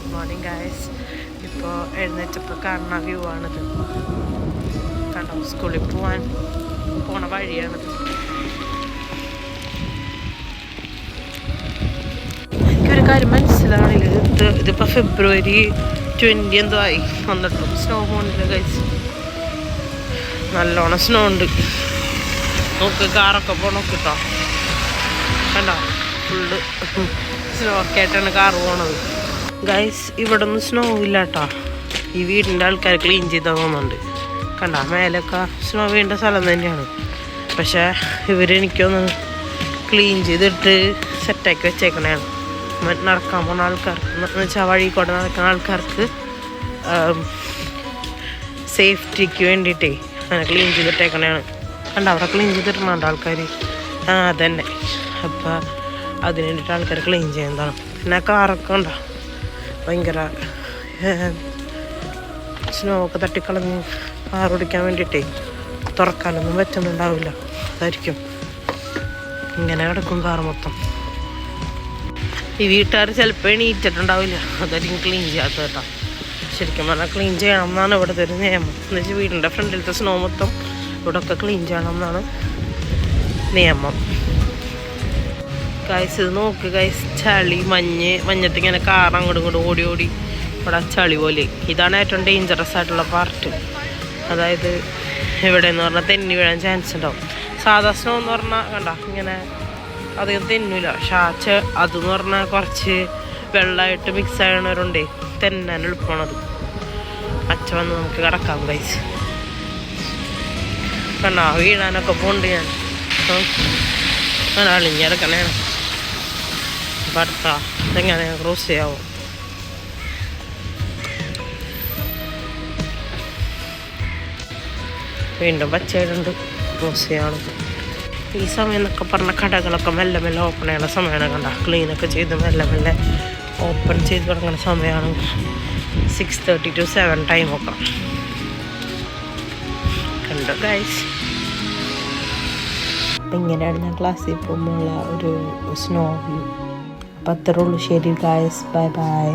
Good morning guys. ഇപ്പോൾ എഴുന്നേറ്റപ്പോൾ കാണുന്ന വ്യൂ ആണിത്. കണ്ടോ, സ്കൂളിൽ പോണ വഴിയാണിത്. എനിക്കൊരു കാര്യം മനസ്സിലാവില്ല, ഇതിപ്പോൾ ഫെബ്രുവരി 20 എന്തോ ആയി വന്നിട്ടും സ്നോ പോകുന്നില്ല ഗൈസ്. നല്ലോണം സ്നോ ഉണ്ട്. നോക്ക്, കാറൊക്കെ പോണോക്കിട്ടോ, കണ്ടോ ഫുള്ള് സ്നോ ഒക്കെ ആയിട്ടാണ് കാറ് പോണത് ഗൈസ്. ഇവിടെ ഒന്നും സ്നോ ഇല്ല കേട്ടോ. ഈ വീടിൻ്റെ ആൾക്കാർ ക്ലീൻ ചെയ്ത് പോകുന്നുണ്ട്. കണ്ട, മേലൊക്കെ സ്നോ വീണ്ട സ്ഥലം തന്നെയാണ്. പക്ഷേ ഇവരെനിക്കൊന്ന് ക്ലീൻ ചെയ്തിട്ട് സെറ്റാക്കി വെച്ചേക്കണേണ്. നടക്കാൻ പോകുന്ന ആൾക്കാർക്ക് എന്ന് വെച്ചാൽ വഴി കൂടെ നടക്കുന്ന ആൾക്കാർക്ക് സേഫ്റ്റിക്ക് വേണ്ടിയിട്ടേ അങ്ങനെ ക്ലീൻ ചെയ്തിട്ടേക്കണേണ്. കണ്ട, അവിടെ ക്ലീൻ ചെയ്തിട്ടുണ്ടോ ആൾക്കാർ? അതന്നെ. അപ്പം അതിന് വേണ്ടിയിട്ട് ആൾക്കാർ ക്ലീൻ ചെയ്യുന്നതാണ്. പിന്നെ കാറൊക്കെ ഉണ്ടോ, ഭയങ്കര സ്നോ ഒക്കെ തട്ടിക്കളഞ്ഞ് കാർ ഓടിക്കാൻ വേണ്ടിയിട്ടേ തുറക്കാനൊന്നും പറ്റുന്നുണ്ടാവില്ല. അതായിരിക്കും ഇങ്ങനെ കിടക്കും കാറ് മൊത്തം. ഈ വീട്ടുകാർ ചിലപ്പോൾ എണീറ്റിട്ടുണ്ടാവില്ല, അതായിരിക്കും ക്ലീൻ ചെയ്യാത്ത കേട്ടോ. ശരിക്കും പറഞ്ഞാൽ ക്ലീൻ ചെയ്യണം എന്നാണ് ഇവിടുത്തെ ഒരു നിയമം. എന്ന് വെച്ചാൽ വീടിൻ്റെ ഫ്രണ്ടിലത്തെ സ്നോ മൊത്തം ഇവിടെയൊക്കെ ക്ലീൻ ചെയ്യണം എന്നാണ് നിയമം. ഗൈസ് ഇത് നോക്ക് ഗൈസ്, ചളി മഞ്ഞത്ത് ഇങ്ങനെ കാർ അങ്ങോട്ടും ഇങ്ങോട്ടും ഓടി ഇവിടെ ചളി പോലെ. ഇതാണ് ഏറ്റവും ഡേഞ്ചറസ് ആയിട്ടുള്ള പാർട്ട്. അതായത് ഇവിടെ എന്ന് പറഞ്ഞാൽ തെന്നി വീഴാൻ ചാൻസ് ഉണ്ടാവും. സാധാ സ്നോ എന്ന് പറഞ്ഞാൽ കണ്ട ഇങ്ങനെ അധികം തെന്നില്ല. പക്ഷെ അതെന്ന് പറഞ്ഞാൽ കുറച്ച് വെള്ളമായിട്ട് മിക്സ് ആയണവരുണ്ടേ, തെന്നാൻ എളുപ്പമാണത്. പച്ച വന്ന് നമുക്ക് കിടക്കാം ഗൈസ്. കണ്ട, വീഴാനൊക്കെ പോണ്ട് ഞാൻ. അളിഞ്ഞെടുക്കണേ. അപ്പം ഇതെങ്ങനെ ക്രോസ് ചെയ്യാവും? വീണ്ടും പച്ചയിടുണ്ട്, ക്രോസ് ചെയ്യാണ്. ഈ സമയം എന്നൊക്കെ പറഞ്ഞ കടകളൊക്കെ മെല്ലെ മെല്ലെ ഓപ്പൺ ചെയ്യണ സമയമാണ്. കണ്ട, ക്ലീനൊക്കെ ചെയ്ത് മെല്ലെ മെല്ലെ ഓപ്പൺ ചെയ്ത് തുടങ്ങുന്ന സമയമാണ്. 6:30 to 7 ടൈമൊക്കെ കണ്ടോ ഗൈസ്. ഇങ്ങനെയാണ് ഞാൻ ക്ലാസ്സിൽ പോകുമ്പോഴുള്ള ഒരു സ്നോ വ്യൂ. അപ്പം അത്രേ ഉള്ളൂ. ശരി ഗൈസ്, ബൈ ബൈ.